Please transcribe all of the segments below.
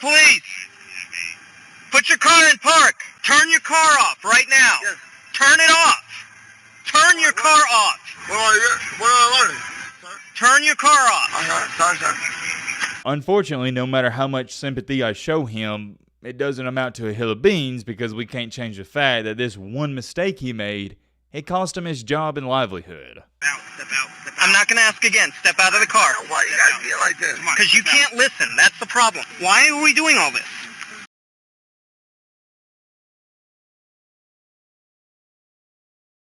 police. Put your car in park. Turn your car off right now. Yes. Turn it off. Turn your car off. What do I learn? Turn your car off. Sorry, sir. Unfortunately, no matter how much sympathy I show him, it doesn't amount to a hill of beans because we can't change the fact that this one mistake he made, it cost him his job and livelihood. Step out. I'm not going to ask again. Step out of the car. Why you gotta be like this? Because you can't listen. That's the problem. Why are we doing all this?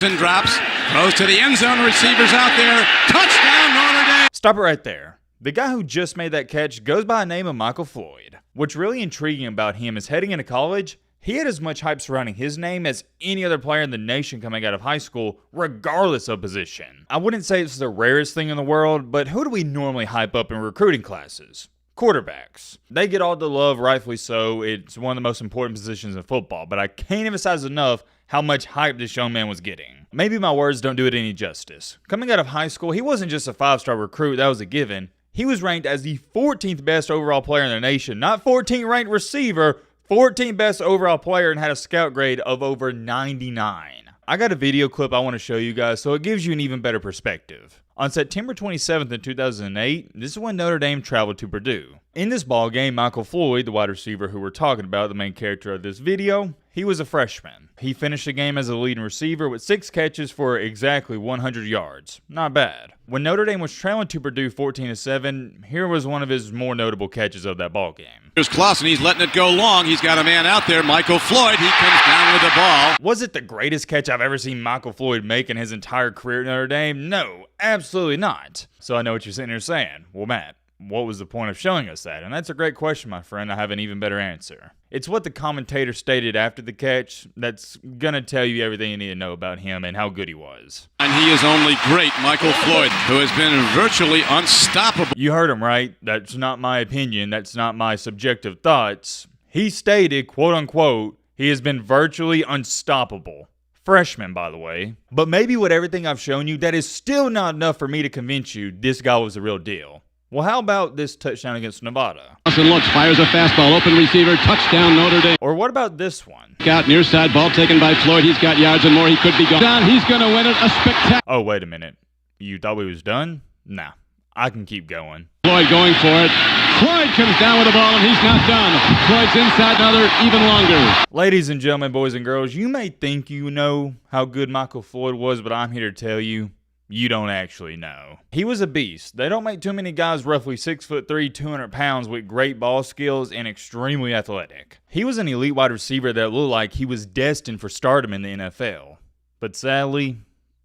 And drops, throws to the end zone, receivers out there, touchdown Notre Dame! Stop it right there. The guy who just made that catch goes by the name of Michael Floyd. What's really intriguing about him is heading into college, he had as much hype surrounding his name as any other player in the nation coming out of high school, regardless of position. I wouldn't say it's the rarest thing in the world, but who do we normally hype up in recruiting classes? Quarterbacks. They get all the love, rightfully so. It's one of the most important positions in football, but I can't emphasize enough how much hype this young man was getting. Maybe my words don't do it any justice. Coming out of high school, he wasn't just a 5-star recruit, that was a given. He was ranked as the 14th best overall player in the nation, not 14th ranked receiver, 14th best overall player, and had a scout grade of over 99. I got a video clip I want to show you guys so it gives you an even better perspective. On September 27th in 2008, this is when Notre Dame traveled to Purdue. In this ball game, Michael Floyd, the wide receiver who we're talking about, the main character of this video, he was a freshman. He finished the game as a leading receiver with 6 catches for exactly 100 yards. Not bad. When Notre Dame was trailing to Purdue 14-7, here was one of his more notable catches of that ball game. Here's Clausen, he's letting it go long. He's got a man out there, Michael Floyd. He comes down with the ball. Was it the greatest catch I've ever seen Michael Floyd make in his entire career at Notre Dame? No, absolutely not. So I know what you're sitting here saying. Well, Matt, what was the point of showing us that? And that's a great question, my friend. I have an even better answer. It's what the commentator stated after the catch that's going to tell you everything you need to know about him and how good he was. And he is only great, Michael Floyd, who has been virtually unstoppable. You heard him right. That's not my opinion. That's not my subjective thoughts. He stated, quote unquote, he has been virtually unstoppable. Freshman, by the way. But maybe with everything I've shown you, that is still not enough for me to convince you this guy was the real deal. Well, how about this touchdown against Nevada? Clausen looks, fires a fastball, open receiver, touchdown Notre Dame. Or what about this one? Out near side, ball taken by Floyd. He's got yards and more. He could be gone. Down, he's going to win it. A spectacular. Oh, wait a minute. You thought we was done? Nah, I can keep going. Floyd going for it. Floyd comes down with the ball and he's not done. Floyd's inside another even longer. Ladies and gentlemen, boys and girls, you may think you know how good Michael Floyd was, but I'm here to tell you, you don't actually know. He was a beast. They don't make too many guys roughly 6'3", 200 pounds with great ball skills and extremely athletic. He was an elite wide receiver that looked like he was destined for stardom in the NFL. But sadly,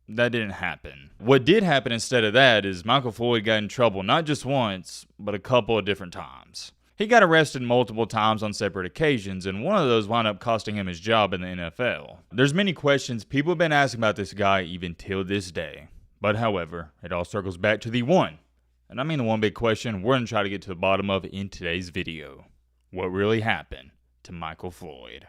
that didn't happen. What did happen instead of that is Michael Floyd got in trouble not just once, but a couple of different times. He got arrested multiple times on separate occasions, and one of those wound up costing him his job in the NFL. There's many questions people have been asking about this guy even till this day. But however, it all circles back to the one, and I mean the one big question we're going to try to get to the bottom of in today's video. What really happened to Michael Floyd?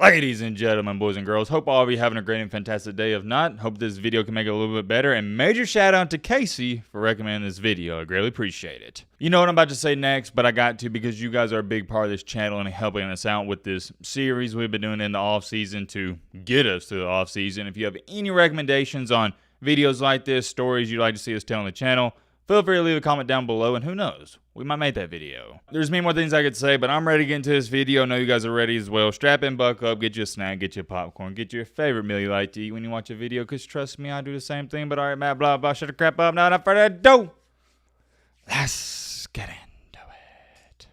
Ladies and gentlemen, boys and girls, hope all of you having a great and fantastic day. If not, hope this video can make it a little bit better. And major shout out to Casey for recommending this video. I greatly appreciate it. You know what I'm about to say next, but I got to because you guys are a big part of this channel and helping us out with this series we've been doing in the off season to get us to the off season. If you have any recommendations on videos like this, stories you'd like to see us tell on the channel, feel free to leave a comment down below, and who knows, we might make that video. There's many more things I could say, but I'm ready to get into this video. I know you guys are ready as well. Strap in, buckle up, get you a snack, get you a popcorn, get your favorite meal you like to eat when you watch a video, because trust me, I do the same thing. But alright, Matt, blah, blah, shut the crap up. Now, without further ado, let's get into it.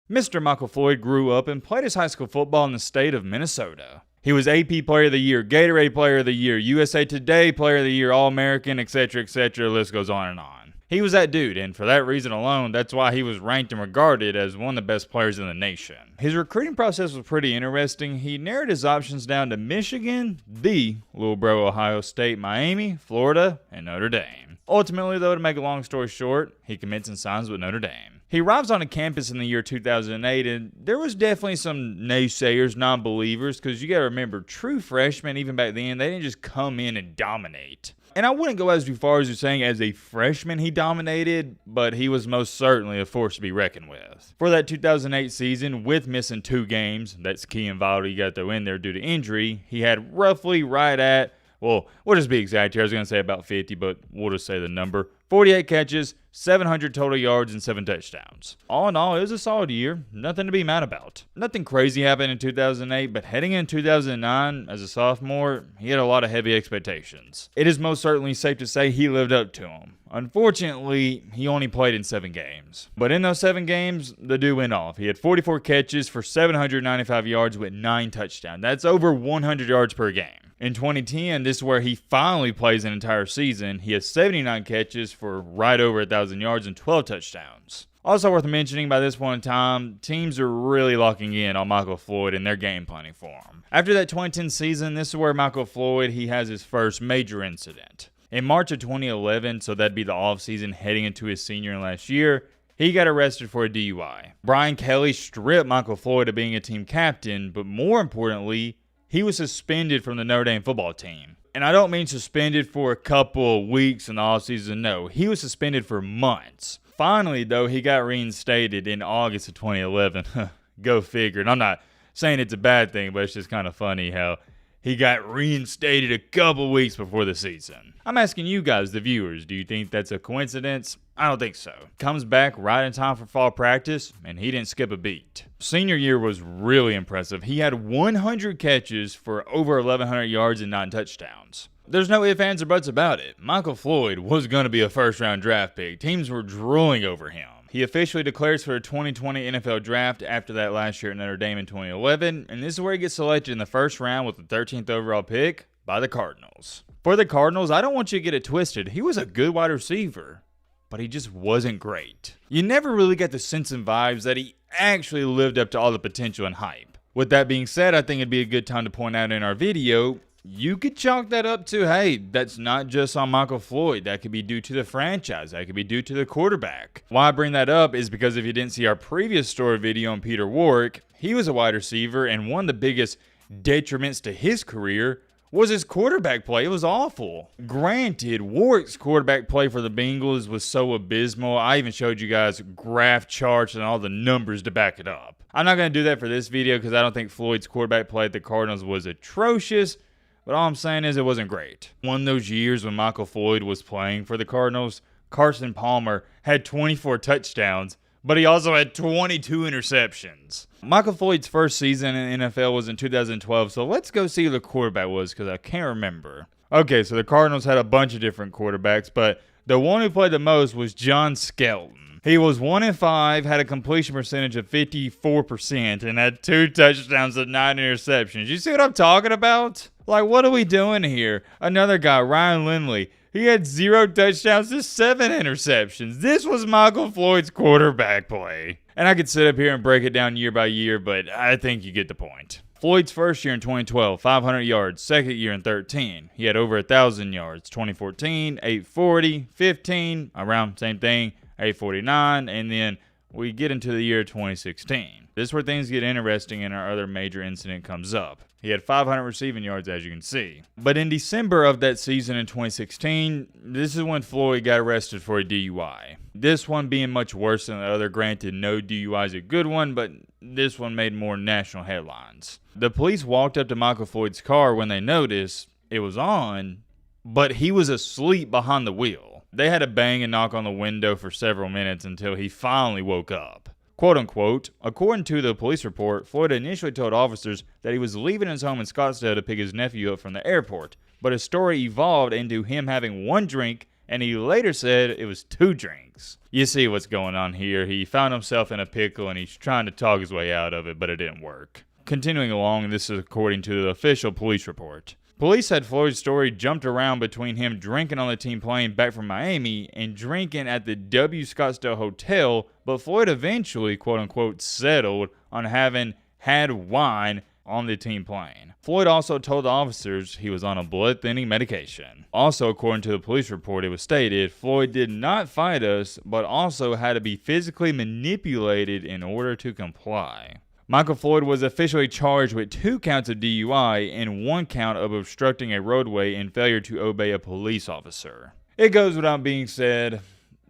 Mr. Michael Floyd grew up and played his high school football in the state of Minnesota. He was AP Player of the Year, Gatorade Player of the Year, USA Today Player of the Year, All-American, etc., etc. The list goes on and on. He was that dude, and for that reason alone, that's why he was ranked and regarded as one of the best players in the nation. His recruiting process was pretty interesting. He narrowed his options down to Michigan, the little bro Ohio State, Miami, Florida, and Notre Dame. Ultimately, though, to make a long story short, he commits and signs with Notre Dame. He arrives on a campus in the year 2008, and there was definitely some naysayers, non-believers, because you got to remember, true freshmen, even back then, they didn't just come in and dominate. And I wouldn't go as far as saying as a freshman he dominated, but he was most certainly a force to be reckoned with. For that 2008 season, with missing 2 games, that's key and vital you got to throw in there due to injury, he had roughly right at, well, we'll just be exact here. I was going to say about 50, but we'll just say the number. 48 catches, 700 total yards, and 7 touchdowns. All in all, it was a solid year. Nothing to be mad about. Nothing crazy happened in 2008, but heading into 2009 as a sophomore, he had a lot of heavy expectations. It is most certainly safe to say he lived up to them. Unfortunately, he only played in 7 games. But in those 7 games, the dude went off. He had 44 catches for 795 yards with 9 touchdowns. That's over 100 yards per game. In 2010, this is where he finally plays an entire season. He has 79 catches for right over 1,000 yards and 12 touchdowns. Also worth mentioning, by this point in time, teams are really locking in on Michael Floyd and their game planning for him. After that 2010 season, this is where Michael Floyd, he has his first major incident. In March of 2011, so that'd be the offseason heading into his senior and last year, he got arrested for a DUI. Brian Kelly stripped Michael Floyd of being a team captain, but more importantly, he was suspended from the Notre Dame football team. And I don't mean suspended for a couple of weeks in the offseason, no. He was suspended for months. Finally, though, he got reinstated in August of 2011. Go figure. And I'm not saying it's a bad thing, but it's just kind of funny how he got reinstated a couple weeks before the season. I'm asking you guys, the viewers, do you think that's a coincidence? I don't think so. Comes back right in time for fall practice, and he didn't skip a beat. Senior year was really impressive. He had 100 catches for over 1,100 yards and 9 touchdowns. There's no ifs, ands, or buts about it. Michael Floyd was going to be a first-round draft pick. Teams were drooling over him. He officially declares for the 2020 NFL Draft after that last year at Notre Dame in 2011, and this is where he gets selected in the first round with the 13th overall pick by the Cardinals. For the Cardinals, I don't want you to get it twisted. He was a good wide receiver, but he just wasn't great. You never really get the sense and vibes that he actually lived up to all the potential and hype. With that being said, I think it'd be a good time to point out in our video, you could chalk that up to, hey, that's not just on Michael Floyd. That could be due to the franchise. That could be due to the quarterback. Why I bring that up is because if you didn't see our previous story video on Peter Warrick, he was a wide receiver, and one of the biggest detriments to his career was his quarterback play. It was awful. Granted, Warrick's quarterback play for the Bengals was so abysmal. I even showed you guys graph charts and all the numbers to back it up. I'm not going to do that for this video because I don't think Floyd's quarterback play at the Cardinals was atrocious. But all I'm saying is it wasn't great. One of those years when Michael Floyd was playing for the Cardinals, Carson Palmer had 24 touchdowns, but he also had 22 interceptions. Michael Floyd's first season in the NFL was in 2012, so let's go see who the quarterback was because I can't remember. Okay, so the Cardinals had a bunch of different quarterbacks, but the one who played the most was John Skelton. He was 1-5, had a completion percentage of 54%, and had 2 touchdowns and 9 interceptions. You see what I'm talking about? Like, what are we doing here? Another guy, Ryan Lindley. He had 0 touchdowns to 7 interceptions. This was Michael Floyd's quarterback play. And I could sit up here and break it down year by year, but I think you get the point. Floyd's first year in 2012, 500 yards. Second year in 13, he had over 1,000 yards. 2014, 840, 15, around same thing, 849, and then we get into the year 2016. This is where things get interesting and our other major incident comes up. He had 500 receiving yards, as you can see. But in December of that season in 2016, this is when Floyd got arrested for a DUI. This one being much worse than the other. Granted, no DUI is a good one, but this one made more national headlines. The police walked up to Michael Floyd's car when they noticed it was on, but he was asleep behind the wheel. They had to bang and knock on the window for several minutes until he finally woke up. Quote unquote, according to the police report, Floyd initially told officers that he was leaving his home in Scottsdale to pick his nephew up from the airport, but his story evolved into him having 1 drink, and he later said it was 2 drinks. You see what's going on here. He found himself in a pickle and he's trying to talk his way out of it, but it didn't work. Continuing along, this is according to the official police report. Police said Floyd's story jumped around between him drinking on the team plane back from Miami and drinking at the W Scottsdale Hotel, but Floyd eventually, quote-unquote, settled on having had wine on the team plane. Floyd also told the officers he was on a blood-thinning medication. Also, according to the police report, it was stated, Floyd did not fight us, but also had to be physically manipulated in order to comply. Michael Floyd was officially charged with 2 counts of DUI and 1 count of obstructing a roadway and failure to obey a police officer. It goes without being said,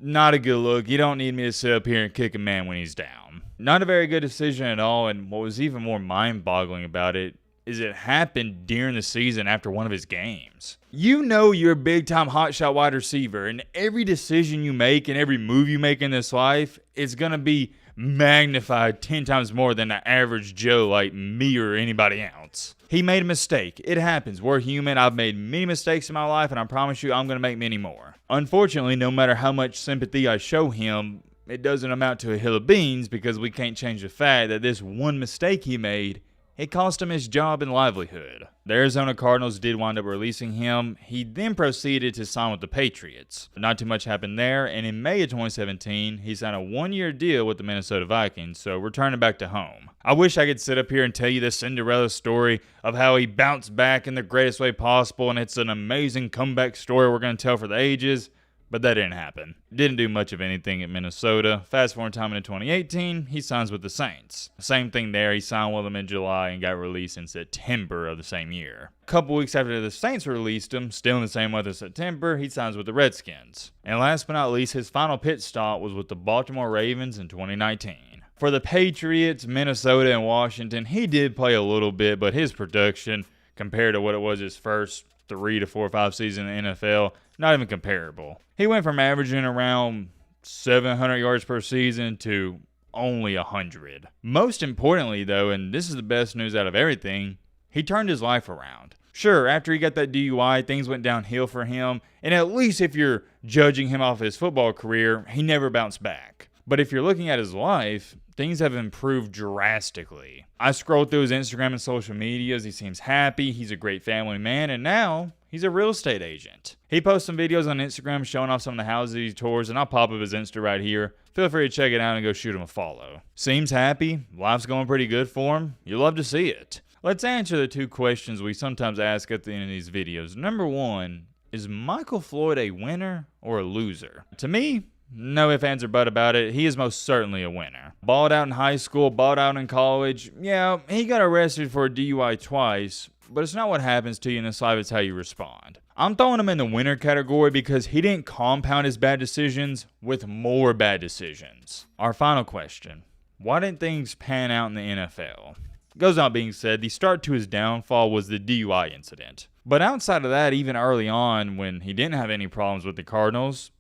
not a good look. You don't need me to sit up here and kick a man when he's down. Not a very good decision at all, and what was even more mind-boggling about it is it happened during the season after one of his games. You know you're a big-time hotshot wide receiver, and every decision you make and every move you make in this life is going to be magnified 10 times more than the average Joe like me or anybody else. He made a mistake. It happens. We're human. I've made many mistakes in my life, and I promise you I'm going to make many more. Unfortunately, no matter how much sympathy I show him, it doesn't amount to a hill of beans because we can't change the fact that this one mistake he made, it cost him his job and livelihood. The Arizona Cardinals did wind up releasing him. He then proceeded to sign with the Patriots. Not too much happened there, and in May of 2017, he signed a 1-year deal with the Minnesota Vikings, so returning back to home. I wish I could sit up here and tell you the Cinderella story of how he bounced back in the greatest way possible, and it's an amazing comeback story we're going to tell for the ages. But that didn't happen. Didn't do much of anything at Minnesota. Fast forward time into 2018, he signs with the Saints. Same thing there, he signed with them in July and got released in September of the same year. A couple weeks after the Saints released him, still in the same month of September, he signs with the Redskins. And last but not least, his final pit stop was with the Baltimore Ravens in 2019. For the Patriots, Minnesota, and Washington, he did play a little bit, but his production, compared to what it was his first 3 to 4 or 5 seasons in the NFL, not even comparable. He went from averaging around 700 yards per season to only 100. Most importantly, though, and this is the best news out of everything, he turned his life around. Sure, after he got that DUI, things went downhill for him, and at least if you're judging him off his football career, he never bounced back. But if you're looking at his life, things have improved drastically. I scrolled through his Instagram and social medias. He seems happy. He's a great family man. And now he's a real estate agent. He posts some videos on Instagram showing off some of the houses he tours. And I'll pop up his Insta right here. Feel free to check it out and go shoot him a follow. Seems happy. Life's going pretty good for him. You love to see it. Let's answer the 2 questions we sometimes ask at the end of these videos. Number 1, is Michael Floyd a winner or a loser? To me, no ifs, ands, or buts about it. He is most certainly a winner. Balled out in high school, balled out in college. Yeah, he got arrested for a DUI twice, but it's not what happens to you in this life, it's how you respond. I'm throwing him in the winner category because he didn't compound his bad decisions with more bad decisions. Our final question. Why didn't things pan out in the NFL? Goes without being said, the start to his downfall was the DUI incident. But outside of that, even early on, when he didn't have any problems with the Cardinals,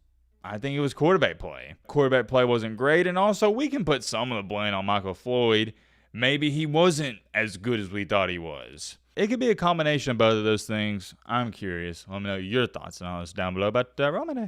I think it was quarterback play. Quarterback play wasn't great, and also we can put some of the blame on Michael Floyd. Maybe he wasn't as good as we thought he was. It could be a combination of both of those things. I'm curious. Let me know your thoughts on all this down below. But Roman.